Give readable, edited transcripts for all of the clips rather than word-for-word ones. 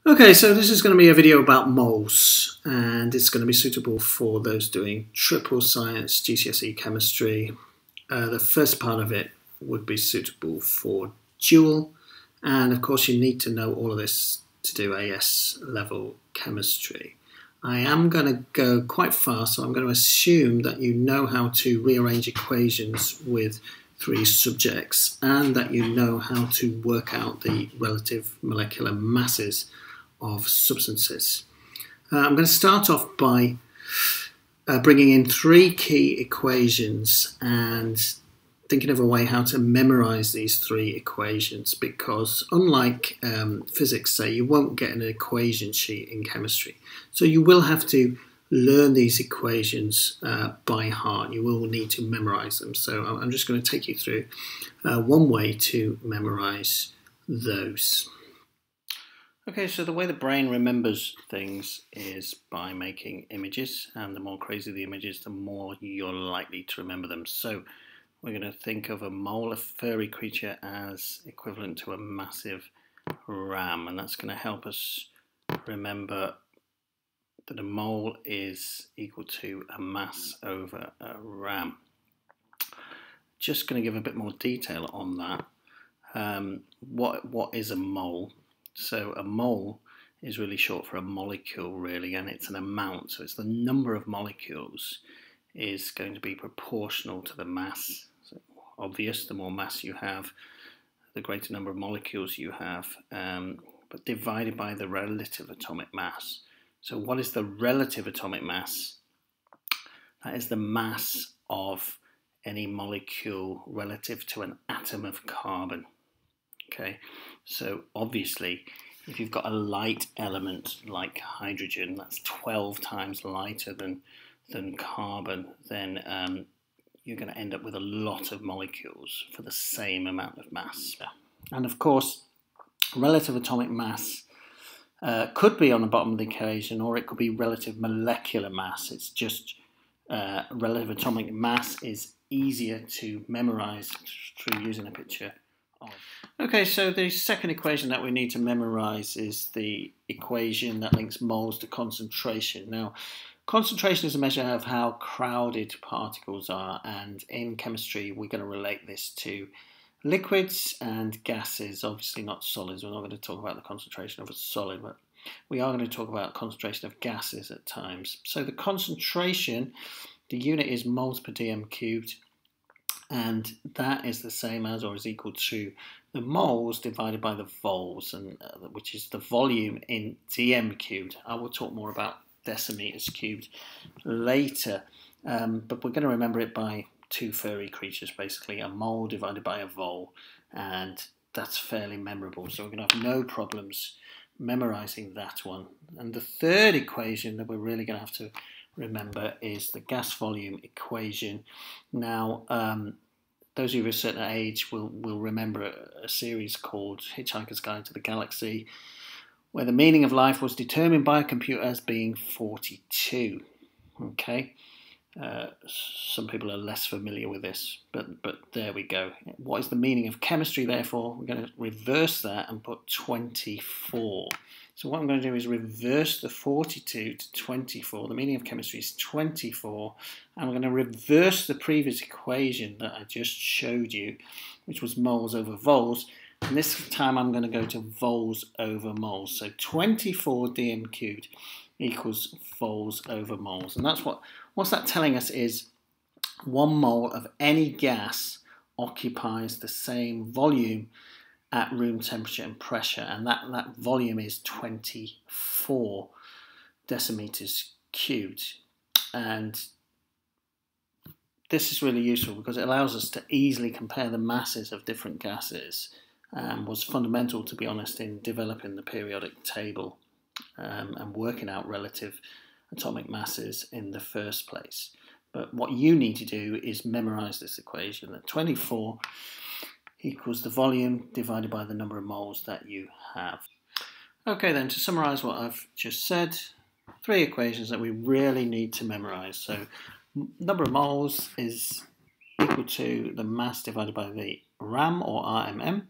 Okay, so this is going to be a video about moles, and it's going to be suitable for those doing triple science, GCSE chemistry. The first part of it would be suitable for dual, and of course you need to know all of this to do AS level chemistry. I am going to go quite fast, so I'm going to assume that you know how to rearrange equations with three subjects and that you know how to work out the relative molecular masses of substances. I'm going to start off by bringing in three key equations and thinking of a way how to memorize these three equations, because unlike physics, say, you won't get an equation sheet in chemistry. So you will have to learn these equations by heart. You will need to memorize them. So I'm just going to take you through one way to memorize those. Okay, so the way the brain remembers things is by making images, and the more crazy the images, the more you're likely to remember them. So we're going to think of a mole, a furry creature, as equivalent to a massive ram, and that's going to help us remember that a mole is equal to a mass over a ram. Just going to give a bit more detail on that. What is a mole? So a mole is really short for a molecule, really, and it's an amount. So it's the number of molecules is going to be proportional to the mass. So obvious, the more mass you have, the greater number of molecules you have, but divided by the relative atomic mass. So what is the relative atomic mass? That is the mass of any molecule relative to an atom of carbon. Okay, so obviously, if you've got a light element like hydrogen, that's 12 times lighter than carbon, then you're going to end up with a lot of molecules for the same amount of mass. And of course, relative atomic mass could be on the bottom of the equation, or it could be relative molecular mass. It's just relative atomic mass is easier to memorize through using a picture of. Okay, so the second equation that we need to memorize is the equation that links moles to concentration. Now, concentration is a measure of how crowded particles are, and in chemistry we're going to relate this to liquids and gases, obviously not solids. We're not going to talk about the concentration of a solid, but we are going to talk about concentration of gases at times. So the concentration, the unit is moles per dm cubed, and that is the same as or is equal to the moles divided by the voles, and which is the volume in dm cubed. I will talk more about decimeters cubed later, but we're going to remember it by two furry creatures, basically a mole divided by a vole, and that's fairly memorable, so we're going to have no problems memorizing that one. And the third equation that we're really going to have to remember is the gas volume equation. Now, those of you of a certain age will remember a series called Hitchhiker's Guide to the Galaxy, where the meaning of life was determined by a computer as being 42. Okay, some people are less familiar with this, but there we go. What is the meaning of chemistry, therefore? We're going to reverse that and put 24. So what I'm going to do is reverse the 42 to 24. The meaning of chemistry is 24. And we're going to reverse the previous equation that I just showed you, which was moles over voles. And this time I'm going to go to voles over moles. So 24 dm cubed equals voles over moles. And that's what's that telling us is 1 mole of any gas occupies the same volume at room temperature and pressure, and that volume is 24 decimeters cubed. And this is really useful because it allows us to easily compare the masses of different gases, and was fundamental, to be honest, in developing the periodic table and working out relative atomic masses in the first place. But what you need to do is memorize this equation, that 24 equals the volume divided by the number of moles that you have. Okay, then, to summarize what I've just said, three equations that we really need to memorize. So number of moles is equal to the mass divided by the ram, or RMM.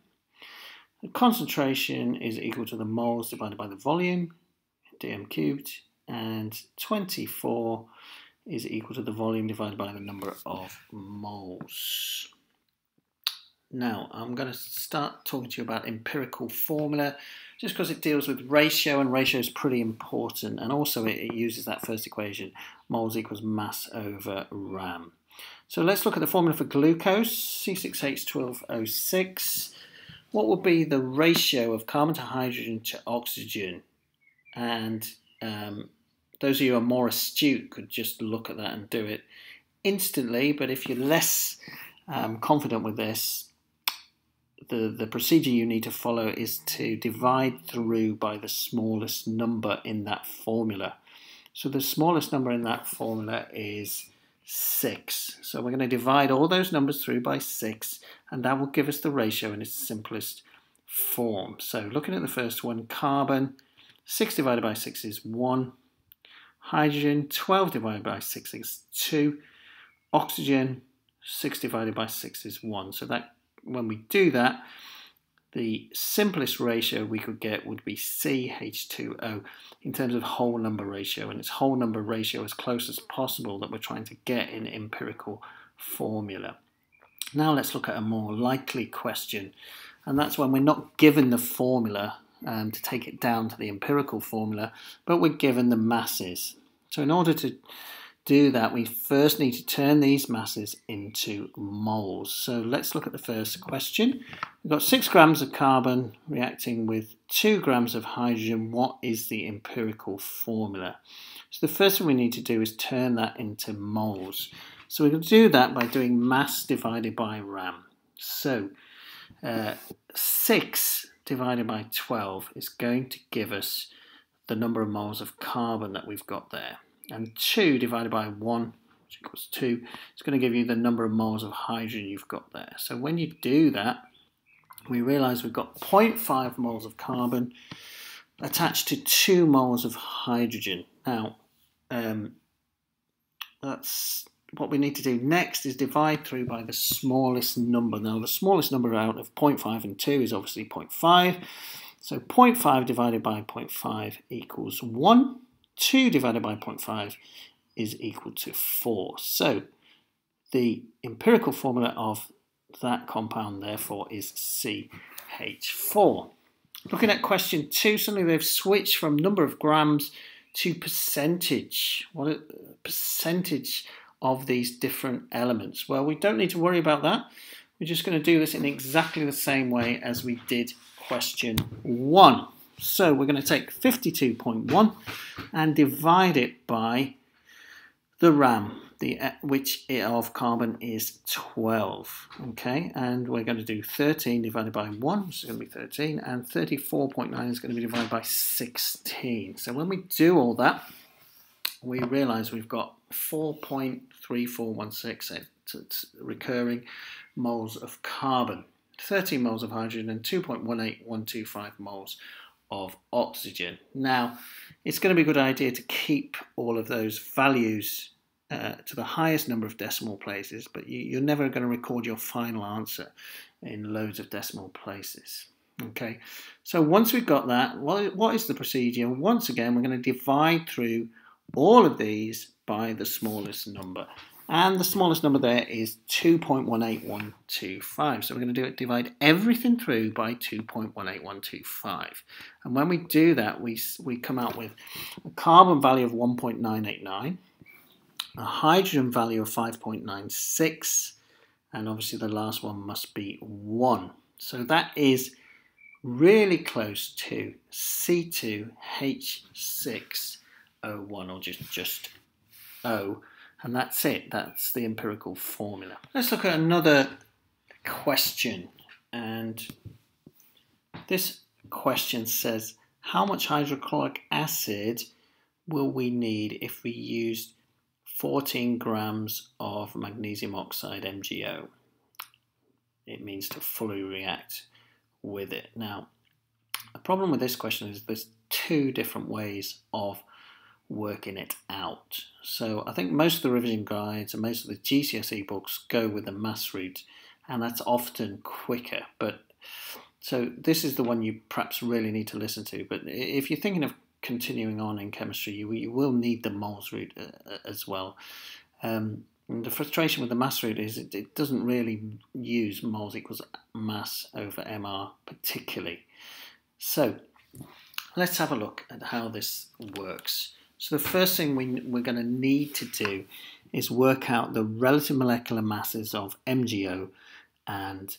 The concentration is equal to the moles divided by the volume, dm cubed, and 24 is equal to the volume divided by the number of moles. Now, I'm going to start talking to you about empirical formula, just because it deals with ratio, and ratio is pretty important, and also it uses that first equation, moles equals mass over RAM. So let's look at the formula for glucose, C6H12O6. What would be the ratio of carbon to hydrogen to oxygen? And those of you who are more astute could just look at that and do it instantly, but if you're less confident with this, the procedure you need to follow is to divide through by the smallest number in that formula. So the smallest number in that formula is 6. So we're going to divide all those numbers through by 6, and that will give us the ratio in its simplest form. So looking at the first one, carbon, 6 divided by 6 is 1. Hydrogen, 12 divided by 6 is 2. Oxygen, 6 divided by 6 is 1. So that when we do that, the simplest ratio we could get would be CH2O in terms of whole number ratio, and it's whole number ratio as close as possible that we're trying to get in empirical formula. Now let's look at a more likely question, and that's when we're not given the formula to take it down to the empirical formula, but we're given the masses. So in order to do that, we first need to turn these masses into moles. So let's look at the first question. We've got 6 grams of carbon reacting with 2 grams of hydrogen. What is the empirical formula? So the first thing we need to do is turn that into moles. So we can do that by doing mass divided by RAM. So 6 divided by 12 is going to give us the number of moles of carbon that we've got there. And 2 divided by 1, which equals 2, is going to give you the number of moles of hydrogen you've got there. So when you do that, we realise we've got 0.5 moles of carbon attached to 2 moles of hydrogen. Now, that's what we need to do next is divide through by the smallest number. Now, the smallest number out of 0.5 and 2 is obviously 0.5. So 0.5 divided by 0.5 equals 1. 2 divided by 0.5 is equal to 4. So the empirical formula of that compound, therefore, is CH4. Looking at question 2, suddenly they've switched from number of grams to percentage. What a percentage of these different elements? Well, we don't need to worry about that. We're just going to do this in exactly the same way as we did question 1. So we're going to take 52.1 and divide it by the RAM, which of carbon is 12. Okay, and we're going to do 13 divided by 1, which is going to be 13, and 34.9 is going to be divided by 16. So when we do all that, we realise we've got 4.3416 recurring moles of carbon, 13 moles of hydrogen, and 2.18125 moles of oxygen. Now, it's going to be a good idea to keep all of those values to the highest number of decimal places, but you're never going to record your final answer in loads of decimal places. Okay, so once we've got that, what is the procedure? Once again, we're going to divide through all of these by the smallest number. And the smallest number there is 2.18125. So we're going to do it, divide everything through by 2.18125. And when we do that, we come out with a carbon value of 1.989, a hydrogen value of 5.96, and obviously the last one must be 1. So that is really close to C2H6O1, or just O. And that's it. That's the empirical formula. Let's look at another question. And this question says, how much hydrochloric acid will we need if we used 14 grams of magnesium oxide MgO? It means to fully react with it. Now, the problem with this question is there's 2 different ways of working it out. So I think most of the revision guides and most of the GCSE books go with the mass route, and that's often quicker. But So this is the one you perhaps really need to listen to. But if you're thinking of continuing on in chemistry, you will need the moles route as well. And the frustration with the mass route is it doesn't really use moles equals mass over MR particularly. So let's have a look at how this works. So the first thing we're going to need to do is work out the relative molecular masses of MgO and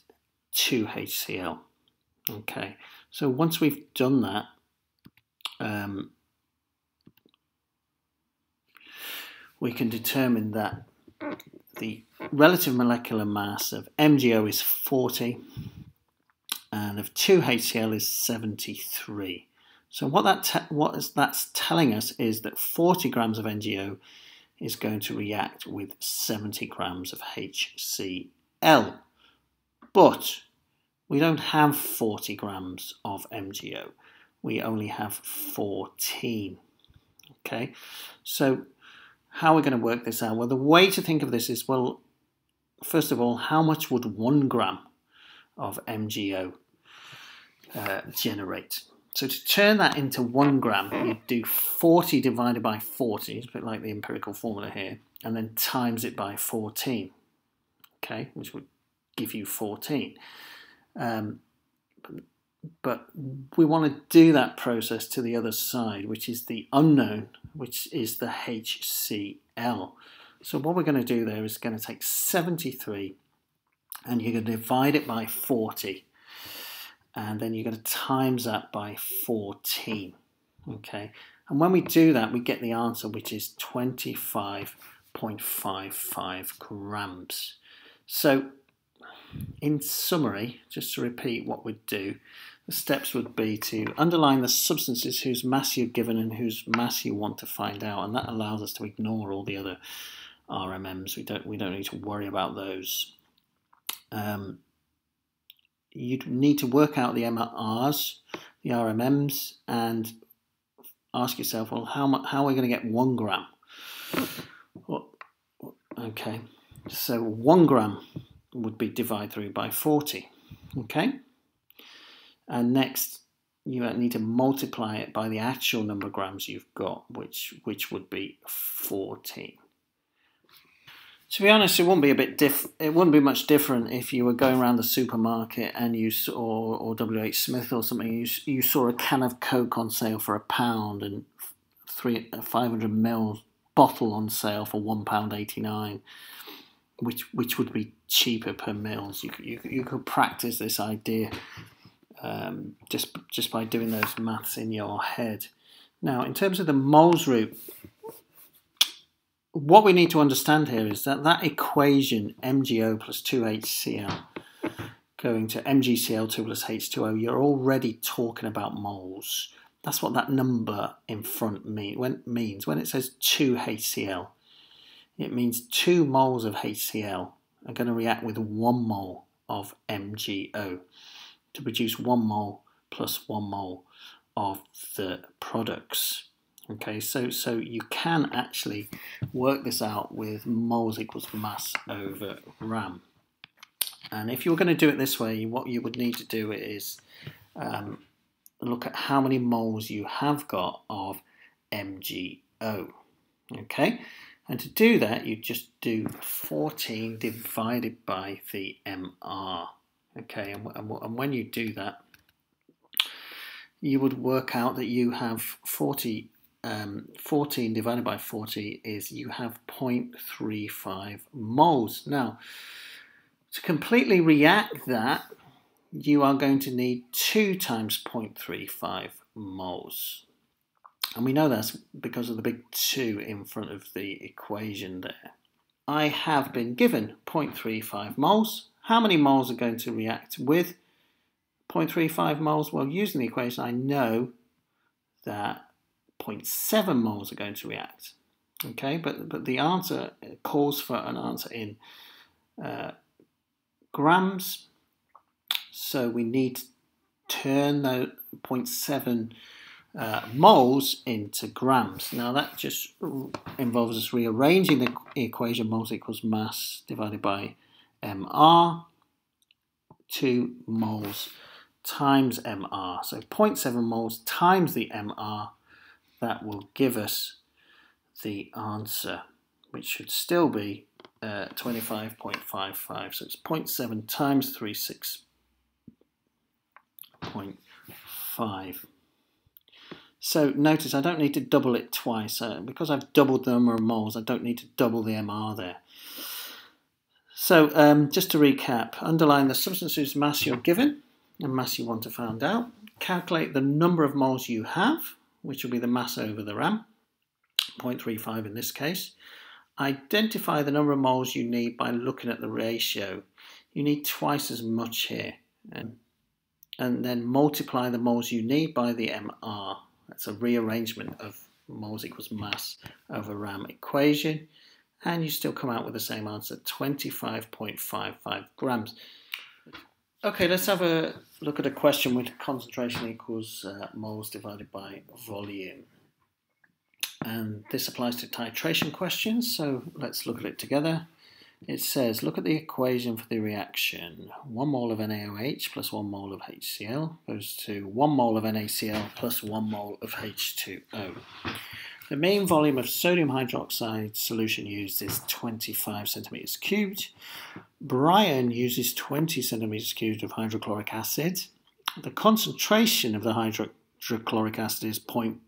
2HCl. Okay, so once we've done that, we can determine that the relative molecular mass of MgO is 40 and of 2HCl is 73. So what that's telling us is that 40 grams of MgO is going to react with 70 grams of HCl. But we don't have 40 grams of MgO. We only have 14. Okay, so how are we going to work this out? Well, the way to think of this is, well, first of all, how much would 1 gram of MgO generate? So to turn that into 1 gram, you do 40 divided by 40, it's a bit like the empirical formula here, and then times it by 14, okay, which would give you 14. But we want to do that process to the other side, which is the unknown, which is the HCl. So what we're going to do there is going to take 73 and you're going to divide it by 40. And then you're going to times that by 14. Okay, and when we do that, we get the answer, which is 25.55 grams. So in summary, just to repeat what we'd do, the steps would be to underline the substances whose mass you're given and whose mass you want to find out, and that allows us to ignore all the other RMMs. We don't need to worry about those. You'd need to work out the MRs, the RMMs, and ask yourself, well, how are we going to get 1 gram? Well, okay, so 1 gram would be divided through by 40, okay? And next, you need to multiply it by the actual number of grams you've got, which would be 14. To be honest, it wouldn't be much different if you were going around the supermarket and you saw, or WH Smith or something, you saw a can of Coke on sale for £1 and a 500ml bottle on sale for £1.89, which would be cheaper per mils. You could practice this idea just by doing those maths in your head. Now, in terms of the moles route, what we need to understand here is that equation MgO plus 2HCl going to MgCl2 plus H2O, you're already talking about moles. That's what that number in front means. When it says 2HCl, it means 2 moles of HCl are going to react with 1 mole of MgO to produce 1 mole plus 1 mole of the products. Okay, so you can actually work this out with moles equals mass over gram. And if you were going to do it this way, what you would need to do is look at how many moles you have got of MgO. Okay, and to do that, you just do 14 divided by the MR. Okay, and when you do that, you would work out that you have 14 divided by 40 is you have 0.35 moles. Now, to completely react that, you are going to need 2 times 0.35 moles. And we know that's because of the big 2 in front of the equation there. I have been given 0.35 moles. How many moles are going to react with 0.35 moles? Well, using the equation, I know that 0.7 moles are going to react. Okay, but the answer calls for an answer in grams, so we need to turn the 0.7 moles into grams. Now that just involves us rearranging the equation moles equals mass divided by MR, 2 moles times MR. So 0.7 moles times the MR, that will give us the answer, which should still be 25.55. So it's 0.7 times 36.5. So notice I don't need to double it twice. Because I've doubled the number of moles, I don't need to double the MR there. So just to recap, underline the substance whose mass you're given and mass you want to find out. Calculate the number of moles you have, which will be the mass over the RAM, 0.35 in this case. Identify the number of moles you need by looking at the ratio. You need twice as much here. And then multiply the moles you need by the MR. That's a rearrangement of moles equals mass over RAM equation. And you still come out with the same answer, 25.55 grams. Okay, let's have a look at a question with concentration equals moles divided by volume. And this applies to titration questions, so let's look at it together. It says, look at the equation for the reaction. 1 mole of NaOH plus 1 mole of HCl goes to 1 mole of NaCl plus 1 mole of H2O. The mean volume of sodium hydroxide solution used is 25 centimeters cubed. Brian uses 20 centimeters cubed of hydrochloric acid. The concentration of the hydrochloric acid is 0.100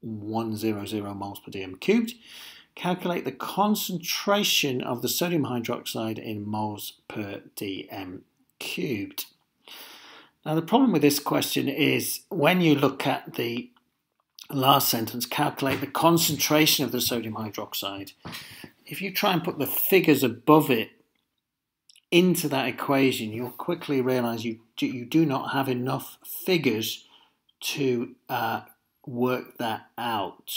moles per dm cubed. Calculate the concentration of the sodium hydroxide in moles per dm cubed. Now the problem with this question is when you look at the last sentence, calculate the concentration of the sodium hydroxide. If you try and put the figures above it into that equation, you'll quickly realize you do not have enough figures to work that out.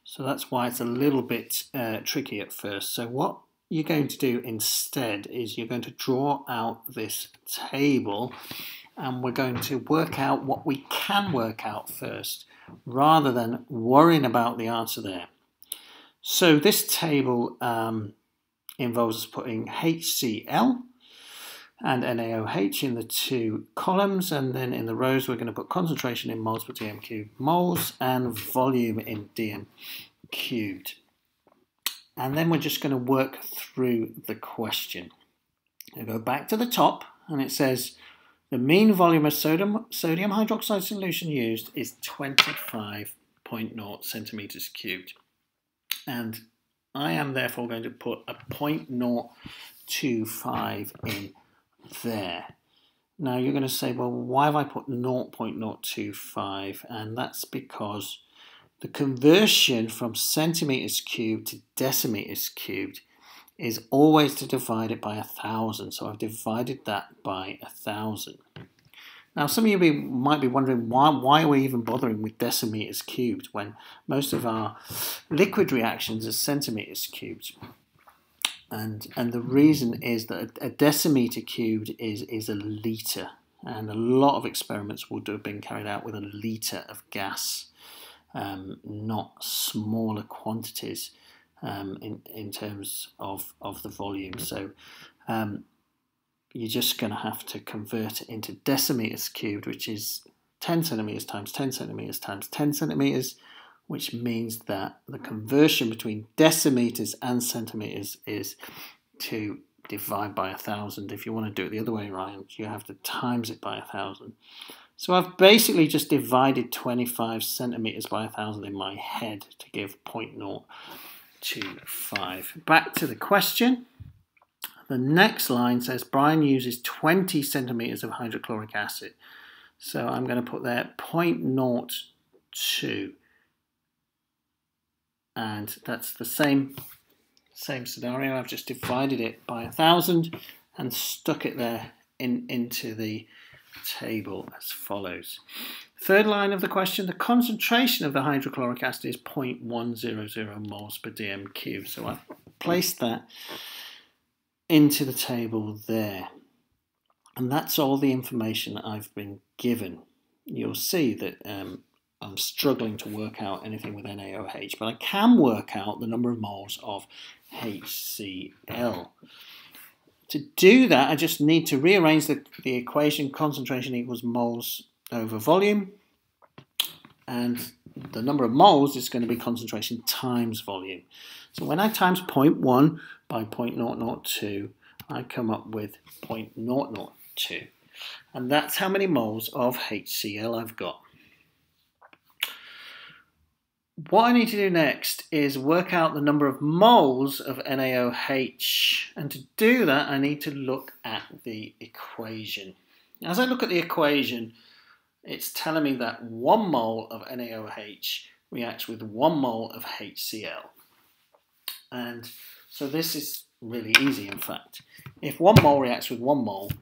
So that's why it's a little bit tricky at first. So what you're going to do instead is you're going to draw out this table, and we're going to work out what we can work out first, rather than worrying about the answer there. So this table involves us putting HCl and NaOH in the two columns, and then in the rows we're going to put concentration in moles per dm cubed, moles, and volume in dm cubed. And then we're just going to work through the question. We'll go back to the top, and it says the mean volume of sodium hydroxide solution used is 25.0 centimeters cubed. And I am therefore going to put a 0.025 in there. Now you're going to say, well, why have I put 0.025? And that's because the conversion from centimeters cubed to decimeters cubed is always to divide it by 1,000. So I've divided that by 1,000. Now some of you might be wondering, why are we even bothering with decimeters cubed when most of our liquid reactions are centimeters cubed? And the reason is that a decimeter cubed is a litre, and a lot of experiments would have been carried out with a litre of gas, not smaller quantities in terms of the volume. So you're just going to have to convert it into decimeters cubed, which is 10 centimeters times 10 centimeters times 10 centimeters, which means that the conversion between decimeters and centimeters is to divide by 1,000. If you want to do it the other way around, you have to times it by 1,000. So I've basically just divided 25 centimeters by 1,000 in my head to give 0.025. Back to the question. The next line says Brian uses 20 centimeters of hydrochloric acid. So I'm going to put there 0.02. And that's the same scenario. I've just divided it by 1,000 and stuck it there into the table as follows. Third line of the question, the concentration of the hydrochloric acid is 0.100 moles per dm cubed. So I've placed that into the table there. And that's all the information that I've been given. You'll see that I'm struggling to work out anything with NaOH, but I can work out the number of moles of HCl. To do that, I just need to rearrange the equation. Concentration equals moles over volume. And the number of moles is going to be concentration times volume. So when I times 0.1 by 0.002, I come up with 0.002. And that's how many moles of HCl I've got. What I need to do next is work out the number of moles of NaOH. And to do that, I need to look at the equation. As I look at the equation, it's telling me that 1 mole of NaOH reacts with 1 mole of HCl. And so this is really easy, in fact. If 1 mole reacts with 1 mole,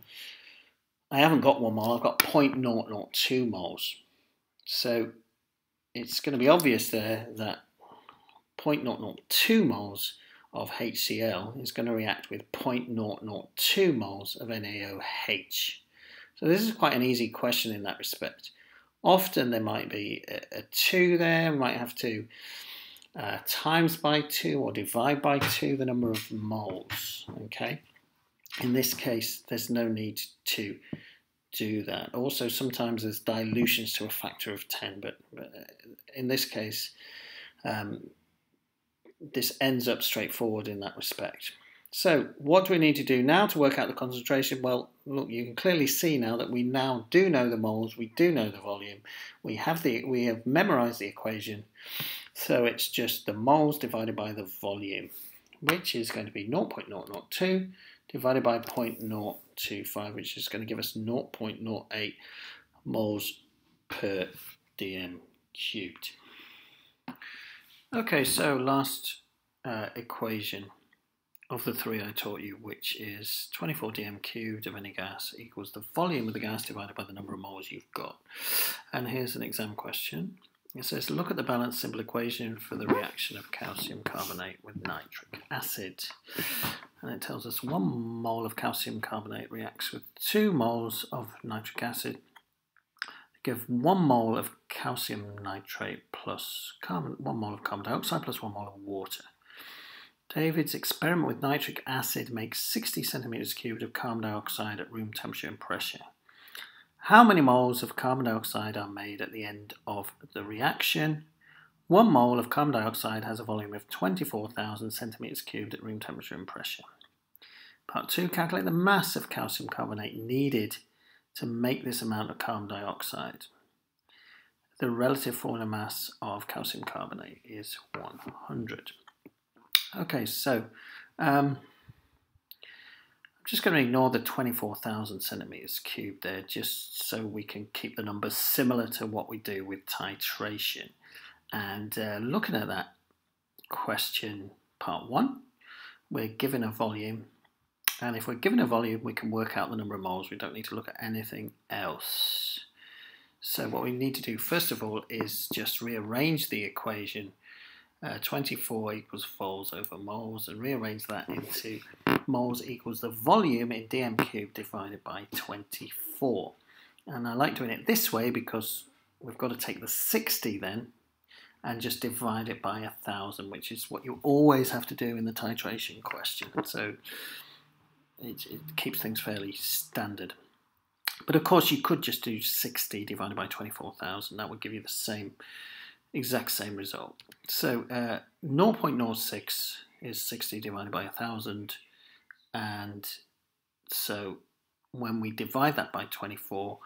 I haven't got 1 mole, I've got 0.002 moles. So it's going to be obvious there that 0.002 moles of HCl is going to react with 0.002 moles of NaOH. So this is quite an easy question in that respect. Often there might be a 2 there, we might have to times by 2 or divide by 2 the number of moles. Okay. In this case, there's no need to do that. Also, sometimes there's dilutions to a factor of 10, but in this case, this ends up straightforward in that respect. So what do we need to do now to work out the concentration? Well, look, you can clearly see now that we now do know the moles, we do know the volume, we have memorized the equation, so it's just the moles divided by the volume, which is going to be 0.002 divided by 0.025, which is going to give us 0.08 moles per dm cubed. Okay, so last equation of the 3 I taught you, which is 24 dm cubed of any gas equals the volume of the gas divided by the number of moles you've got. And here's an exam question. It says, look at the balanced simple equation for the reaction of calcium carbonate with nitric acid. And it tells us 1 mole of calcium carbonate reacts with 2 moles of nitric acid. Give 1 mole of calcium nitrate plus 1 mole of carbon dioxide plus 1 mole of water. David's experiment with nitric acid makes 60 centimeters cubed of carbon dioxide at room temperature and pressure. How many moles of carbon dioxide are made at the end of the reaction? 1 mole of carbon dioxide has a volume of 24,000 centimeters cubed at room temperature and pressure. Part 2, calculate the mass of calcium carbonate needed to make this amount of carbon dioxide. The relative formula mass of calcium carbonate is 100. Okay, so I'm just going to ignore the 24,000 centimeters cubed there, just so we can keep the numbers similar to what we do with titration. And looking at that question, part 1, we're given a volume. And if we're given a volume, we can work out the number of moles. We don't need to look at anything else. So what we need to do, first of all, is just rearrange the equation. 24 equals Voles over moles, and rearrange that into moles equals the volume in dm cubed divided by 24. And I like doing it this way because we've got to take the 60 then and just divide it by 1,000, which is what you always have to do in the titration question. So it keeps things fairly standard. But of course you could just do 60 divided by 24,000. That would give you the exact same result. So 0.06 is 60 divided by 1,000, and so when we divide that by 24,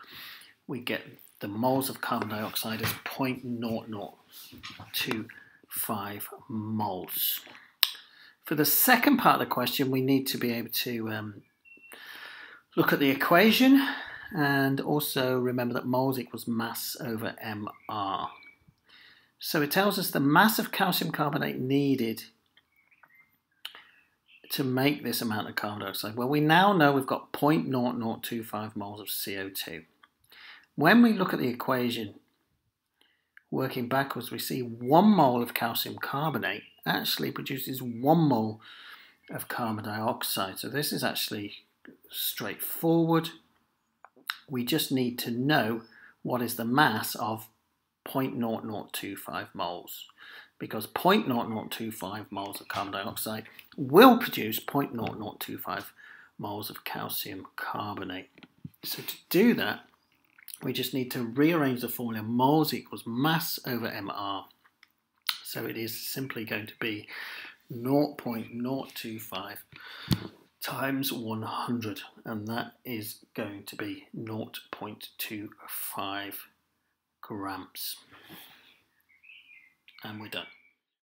we get the moles of carbon dioxide as 0.0025 moles. For the second part of the question, we need to be able to look at the equation and also remember that moles equals mass over mR. So it tells us the mass of calcium carbonate needed to make this amount of carbon dioxide. Well, we now know we've got 0.0025 moles of CO2. When we look at the equation, working backwards, we see 1 mole of calcium carbonate actually produces 1 mole of carbon dioxide. So this is actually straightforward. We just need to know what is the mass of 0.0025 moles, because 0.0025 moles of carbon dioxide will produce 0.0025 moles of calcium carbonate. So to do that, we just need to rearrange the formula. Moles equals mass over mR. So it is simply going to be 0.025 times 100, and that is going to be 0.25 grams. And we're done.